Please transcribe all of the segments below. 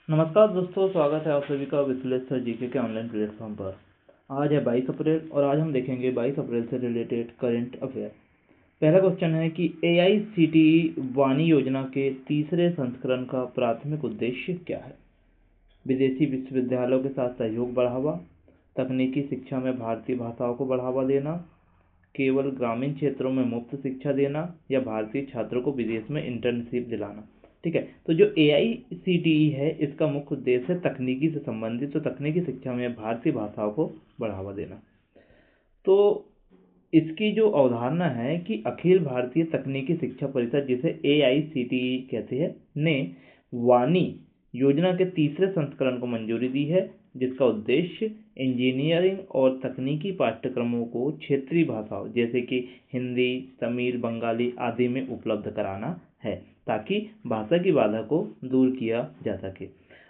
नमस्कार दोस्तों, स्वागत है आप सभी का विश्लेषण जीके के ऑनलाइन प्लेटफॉर्म पर। आज है 22 अप्रैल और आज हम देखेंगे 22 अप्रैल से रिलेटेड करंट अफेयर। पहला क्वेश्चन है कि AICTE वाणी योजना के तीसरे संस्करण का प्राथमिक उद्देश्य क्या है। विदेशी विश्वविद्यालयों के साथ सहयोग बढ़ावा, तकनीकी शिक्षा में भारतीय भाषाओं को बढ़ावा देना, केवल ग्रामीण क्षेत्रों में मुफ्त शिक्षा देना या भारतीय छात्रों को विदेश में इंटर्नशिप दिलाना। ठीक है, तो जो AICTE है इसका मुख्य उद्देश्य है तकनीकी से संबंधित, तो तकनीकी शिक्षा में भारतीय भाषाओं को बढ़ावा देना। तो इसकी जो अवधारणा है कि अखिल भारतीय तकनीकी शिक्षा परिषद, जिसे AICTE कहते हैं, ने वाणी योजना के तीसरे संस्करण को मंजूरी दी है, जिसका उद्देश्य इंजीनियरिंग और तकनीकी पाठ्यक्रमों को क्षेत्रीय भाषाओं जैसे कि हिंदी, तमिल, बंगाली आदि में उपलब्ध कराना है, ताकि भाषा की बाधा को दूर किया जा सके।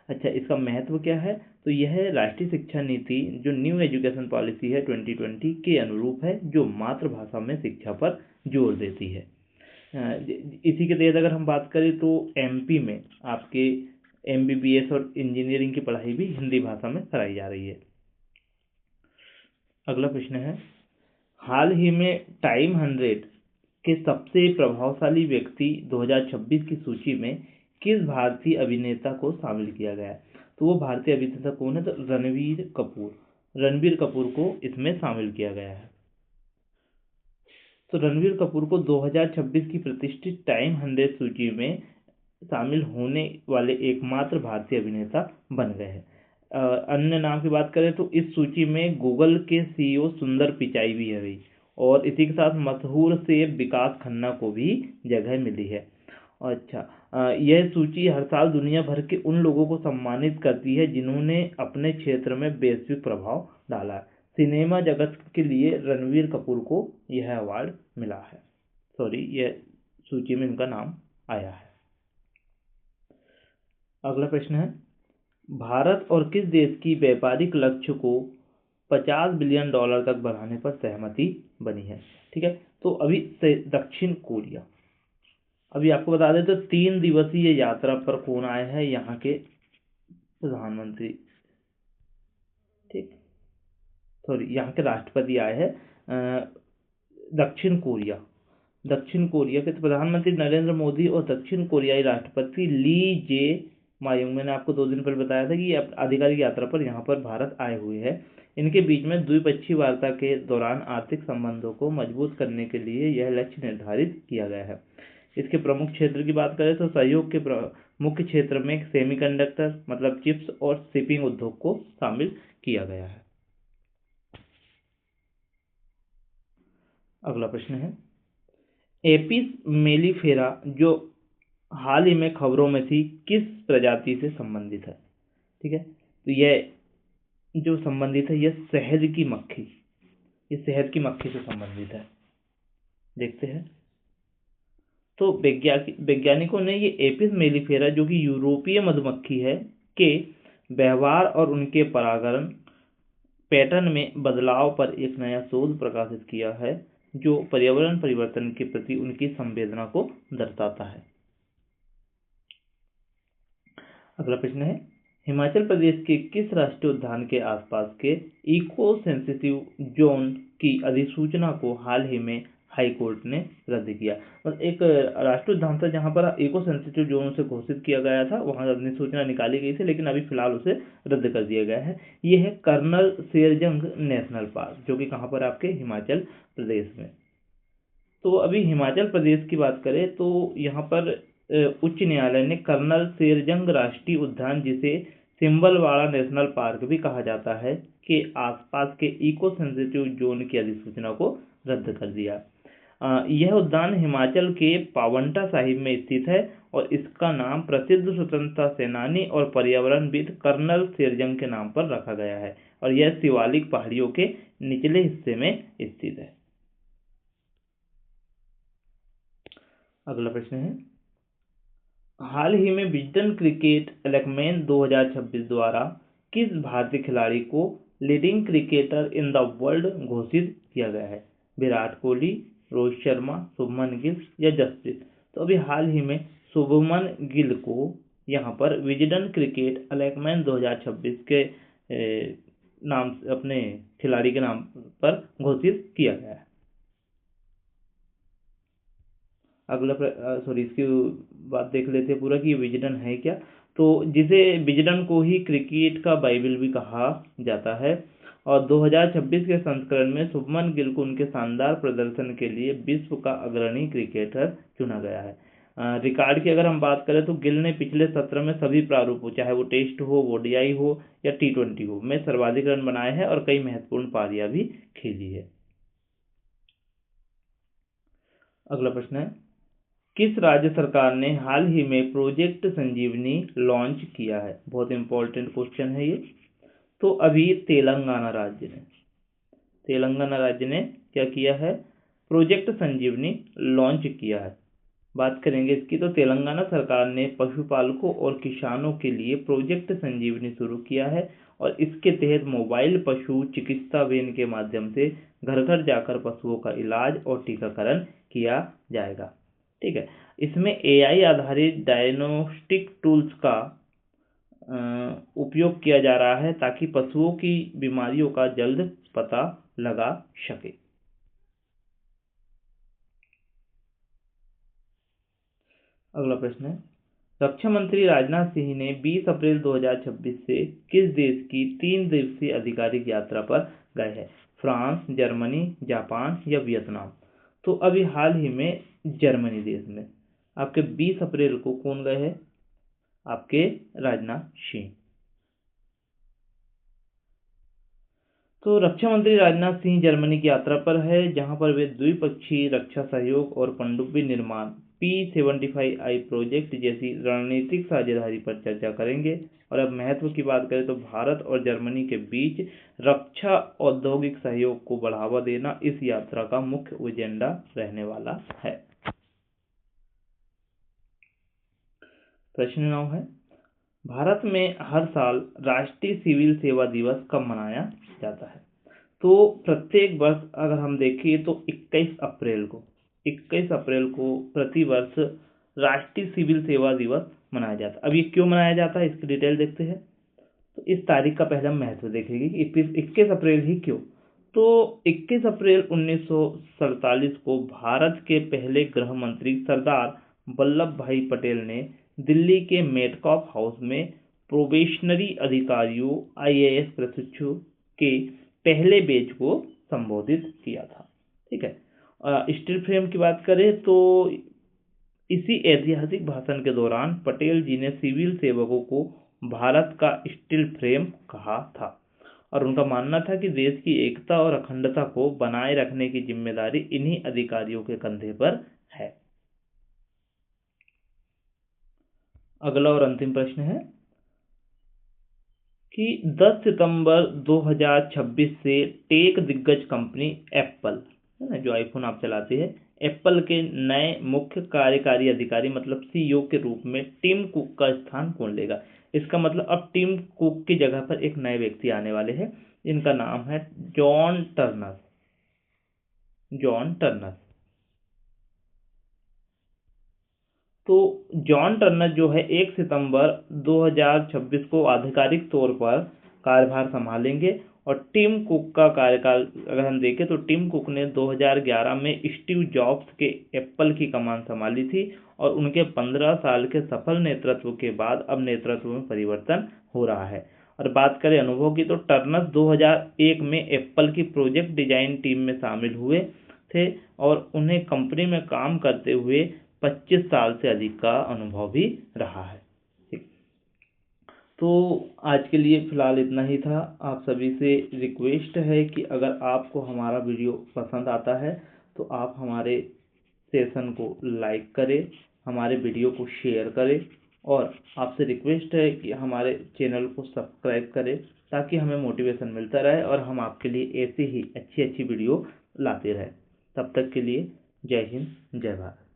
अच्छा, इसका महत्व क्या है? तो यह राष्ट्रीय शिक्षा नीति जो न्यू एजुकेशन पॉलिसी है 2020 के अनुरूप है, जो मातृभाषा में शिक्षा पर जोर देती है। इसी के तहत अगर हम बात करें तो MP में आपके MBBS और इंजीनियरिंग की पढ़ाई भी हिंदी भाषा में कराई जा रही है। अगला प्रश्न है, हाल ही में टाइम 100 के सबसे प्रभावशाली व्यक्ति 2026 की सूची में किस भारतीय अभिनेता को शामिल किया गया है? तो वो भारतीय अभिनेता कौन है? तो रणबीर कपूर को इसमें शामिल किया गया है। तो रणबीर कपूर को 2026 की प्रतिष्ठित टाइम 100 सूची में शामिल होने वाले एकमात्र भारतीय अभिनेता बन गए हैं। अन्य नाम की बात करें तो इस सूची में गूगल के CEO सुंदर पिचाई भी है भाई, और इसी के साथ मशहूर से विकास खन्ना को भी जगह मिली है। अच्छा, यह सूची हर साल दुनिया भर के उन लोगों को सम्मानित करती है जिन्होंने अपने क्षेत्र में वैश्विक प्रभाव डाला है। सिनेमा जगत के लिए रणबीर कपूर को यह अवार्ड मिला है, यह सूची में इनका नाम आया है। अगला प्रश्न है, भारत और किस देश की व्यापारिक लक्ष्य को $50 बिलियन तक बढ़ाने पर सहमति बनी है? ठीक है, तो अभी दक्षिण कोरिया। अभी आपको बता दें तो 3 दिवसीय यात्रा पर कौन आए हैं? यहाँ के प्रधानमंत्री, ठीक, यहाँ के राष्ट्रपति आए हैं दक्षिण कोरिया के प्रधानमंत्री नरेंद्र मोदी और दक्षिण कोरियाई राष्ट्रपति ली जे मायोंग, मैंने आपको 2 दिन पहले बताया था कि आधिकारिक यात्रा पर यहाँ पर भारत आए हुए हैं। इनके बीच में द्विपक्षीय वार्ता के दौरान आर्थिक संबंधों को मजबूत करने के लिए यह लक्ष्य निर्धारित किया गया है। इसके प्रमुख क्षेत्र की बात करें तो सहयोग के मुख्य क्षेत्र में सेमीकंडक्टर मतलब चिप्स और शिपिंग उद्योग को शामिल किया गया है। अगला प्रश्न है, एपिस मेलिफेरा जो हाल ही में खबरों में थी किस प्रजाति से संबंधित है? ठीक है, तो यह जो संबंधित है यह शहद की मक्खी से संबंधित है। देखते हैं, तो वैज्ञानिकों ने ये एपिस मेलिफेरा जो कि यूरोपीय मधुमक्खी है के व्यवहार और उनके परागण पैटर्न में बदलाव पर एक नया शोध प्रकाशित किया है, जो पर्यावरण परिवर्तन के प्रति उनकी संवेदना को दर्शाता है। अगला प्रश्न है, हिमाचल प्रदेश के किस राष्ट्रीय उद्यान के आसपास के इको सेंसिटिव जोन की अधिसूचना को हाल ही में हाई कोर्ट ने रद्द किया? और एक राष्ट्रीय उद्यान था जहां पर इको सेंसिटिव जोन से घोषित किया गया था, वहां अधिसूचना निकाली गई थी, लेकिन अभी फिलहाल उसे रद्द कर दिया गया है। यह है कर्नल शेरजंग नेशनल पार्क, जो कि कहाँ पर आपके हिमाचल प्रदेश में। तो अभी हिमाचल प्रदेश की बात करें तो यहाँ पर उच्च न्यायालय ने कर्नल शेरजंग राष्ट्रीय उद्यान, जिसे सिंबलवाड़ा नेशनल पार्क भी कहा जाता है, के आसपास के इको सेंसिटिव जोन की अधिसूचना को रद्द कर दिया। यह उद्यान हिमाचल के पावंटा साहिब में स्थित है और इसका नाम प्रसिद्ध स्वतंत्रता सेनानी और पर्यावरणविद कर्नल शेरजंग के नाम पर रखा गया है, और यह शिवालिक पहाड़ियों के निचले हिस्से में स्थित है। अगला प्रश्न है, हाल ही में विजडन क्रिकेट इलेक्मेन 2026 द्वारा किस भारतीय खिलाड़ी को leading cricketer in the world घोषित किया गया है? विराट कोहली, रोहित शर्मा, शुभमन गिल या जसप्रीत? तो अभी हाल ही में शुभमन गिल को यहाँ पर विजडन क्रिकेट अलैकमैन 2026 के नाम अपने खिलाड़ी के नाम पर घोषित किया गया है। अगला इसकी बात देख लेते हैं पूरा कि विजडन है क्या। तो जिसे विजडन को ही क्रिकेट का बाइबल भी कहा जाता है और 2026 के संस्करण में शुभमन गिल को उनके शानदार प्रदर्शन के लिए विश्व का अग्रणी क्रिकेटर चुना गया है। रिकॉर्ड की अगर हम बात करें तो गिल ने पिछले 17 में सभी प्रारूपों, चाहे वो टेस्ट हो, ओडीआई हो या T20 हो, में सर्वाधिक रन बनाए हैं और कई महत्वपूर्ण पारियां भी खेली है। अगला प्रश्न है, किस राज्य सरकार ने हाल ही में प्रोजेक्ट संजीवनी लॉन्च किया है? बहुत इंपॉर्टेंट क्वेश्चन है ये। तो अभी तेलंगाना राज्य ने क्या किया है? प्रोजेक्ट संजीवनी लॉन्च किया है। बात करेंगे इसकी, तो तेलंगाना सरकार ने पशुपालकों और किसानों के लिए प्रोजेक्ट संजीवनी शुरू किया है और इसके तहत मोबाइल पशु चिकित्सा वैन के माध्यम से घर घर जाकर पशुओं का इलाज और टीकाकरण किया जाएगा। ठीक है, इसमें AI आधारित डायग्नोस्टिक टूल्स का उपयोग किया जा रहा है ताकि पशुओं की बीमारियों का जल्द पता लगा सके। अगला प्रश्न है, रक्षा मंत्री राजनाथ सिंह ने 20 अप्रैल 2026 से किस देश की 3 दिवसीय आधिकारिक यात्रा पर गए हैं? फ्रांस, जर्मनी, जापान या वियतनाम? तो अभी हाल ही में जर्मनी देश में आपके 20 अप्रैल को कौन गए हैं? आपके राजनाथ सिंह। तो रक्षा मंत्री राजनाथ सिंह जर्मनी की यात्रा पर है, जहां पर वे द्विपक्षीय रक्षा सहयोग और पनडुब्बी निर्माण P-75I प्रोजेक्ट जैसी रणनीतिक साझेदारी पर चर्चा करेंगे। और अब महत्व की बात करें तो भारत और जर्मनी के बीच रक्षा औद्योगिक सहयोग को बढ़ावा देना इस यात्रा का मुख्य एजेंडा रहने वाला है। प्रश्न 9 है, भारत में हर साल राष्ट्रीय सिविल सेवा दिवस कब मनाया जाता है? तो प्रत्येक वर्ष अगर हम देखें तो 21 अप्रैल को प्रतिवर्ष राष्ट्रीय सिविल सेवा दिवस मनाया जाता है। अब ये क्यों मनाया जाता है, इसकी डिटेल देखते हैं। तो इस तारीख का पहले हम महत्व देखेंगे कि 21 अप्रैल ही क्यों। तो 21 अप्रैल 1947 को भारत के पहले गृह मंत्री सरदार वल्लभ भाई पटेल ने दिल्ली के मेटकॉफ हाउस में प्रोबेशनरी अधिकारियों IAS प्रशिक्षु के पहले बैच को संबोधित किया था। ठीक है, स्टील फ्रेम की बात करें तो इसी ऐतिहासिक भाषण के दौरान पटेल जी ने सिविल सेवकों को भारत का स्टील फ्रेम कहा था और उनका मानना था कि देश की एकता और अखंडता को बनाए रखने की जिम्मेदारी इन्हीं अधिकारियों के कंधे पर है। अगला और अंतिम प्रश्न है कि 10 सितंबर 2026 से टेक दिग्गज कंपनी एप्पल है ना, जो आईफोन आप चलाते हैं, एप्पल के नए मुख्य कार्यकारी अधिकारी मतलब CEO के रूप में टिम कुक का स्थान कौन लेगा? इसका मतलब अब टिम कुक की जगह पर एक नए व्यक्ति आने वाले हैं, इनका नाम है जॉन टर्नर। तो जॉन टर्नर जो है 1 सितंबर 2026 को आधिकारिक तौर पर कार्यभार संभालेंगे और टिम कुक का कार्यकाल अगर हम देखें तो टिम कुक ने 2011 में स्टीव जॉब्स के एप्पल की कमान संभाली थी और उनके 15 साल के सफल नेतृत्व के बाद अब नेतृत्व में परिवर्तन हो रहा है। और बात करें अनुभव की तो टर्नर 2001 में एप्पल की प्रोजेक्ट डिजाइन टीम में शामिल हुए थे और उन्हें कंपनी में काम करते हुए 25 साल से अधिक का अनुभव भी रहा है। तो आज के लिए फिलहाल इतना ही था। आप सभी से रिक्वेस्ट है कि अगर आपको हमारा वीडियो पसंद आता है तो आप हमारे सेशन को लाइक करें, हमारे वीडियो को शेयर करें और आपसे रिक्वेस्ट है कि हमारे चैनल को सब्सक्राइब करें ताकि हमें मोटिवेशन मिलता रहे और हम आपके लिए ऐसी ही अच्छी वीडियो लाते रहें। तब तक के लिए जय हिंद, जय भारत।